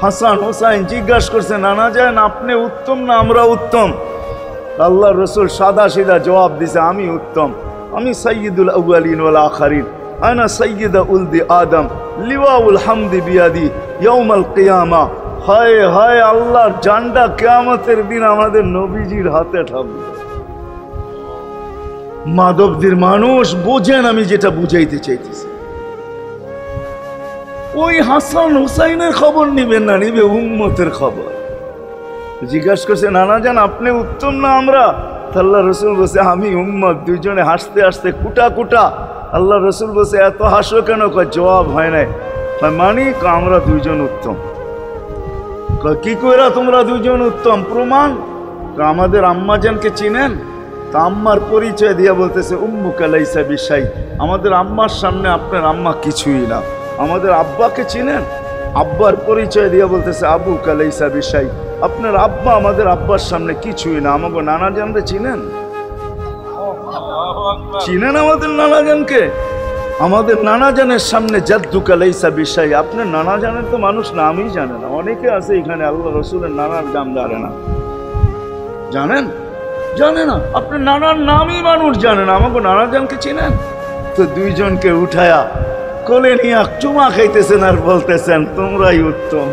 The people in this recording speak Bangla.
হাসান হোসাইন জিজ্ঞাসা করছে, নানা যান আপনি উত্তম না আমরা উত্তম? আল্লাহ রসুল সাদা সিধা জবাব দিছে, আমি উত্তম, আমি সাইয়্যিদুল আউয়ালিন ওয়াল আখিরিন, আনা সাইয়্যিদা উলদি আদম, লিওয়াউল হামদি বিয়াদি ইয়াউমাল কিয়ামা। হায় হায়, আল্লাহর জান্ডা কিয়ামতের দিন আমাদের নবীজির হাতে থাকবে। মাধবদীর মানুষ বোঝেন আমি যেটা বুঝাইতে চাইতেছি। ওই হাসান হুসাইনের খবর নিবেন না, নিবে উম্মতের খবর। জিজ্ঞাসা করছে, নানা যান আপনি উত্তম না আমরা? আল্লাহ রসুল বলছে, আমি উম্মত। দুইজনে হাসতে হাসতে কুটা কুটা। আল্লাহ রসুল বলছে, এত হাসো কেন? জবাব হয় নাই। মানি আমরা দুইজন উত্তম। কি কইরা তোমরা দুইজন উত্তম? প্রমাণ। আমাদের আম্মাজানকে চিনেন? তা আম্মার পরিচয় দিয়া বলতেছে, উম্মুকা লাইসা বিশাই, আমাদের আম্মার সামনে আপনার আম্মা কিছুই না। আমাদের আব্বাকে চিনেন? আব্বার পরিচয় দিয়া বলতেছে, আবুকা লাইসা বিশাই, আপনার আব্বা আমাদের আব্বার সামনে কিছুই না। আমাকে নানা জানরে চিনেন? চিনেন আমাদের নানা জানকে? আমাদের নানা জানের সামনে জাদ্দুকা লাইসা বিশাই, আপনার নানা জানের তো মানুষ নামই জানে না। অনেকে আছে এখানে আল্লাহ রসুলের নানার নাম জানে না। জানেন? জানে না। আপনার নানার নামই মানুষ জানে না। আমাকে নানা জানকে চিনেন? তো দুইজনকে উঠায়া কোলে নিয়ে চুমা খাইতেছেন আর বলতেছেন, তোমরাই উত্তম।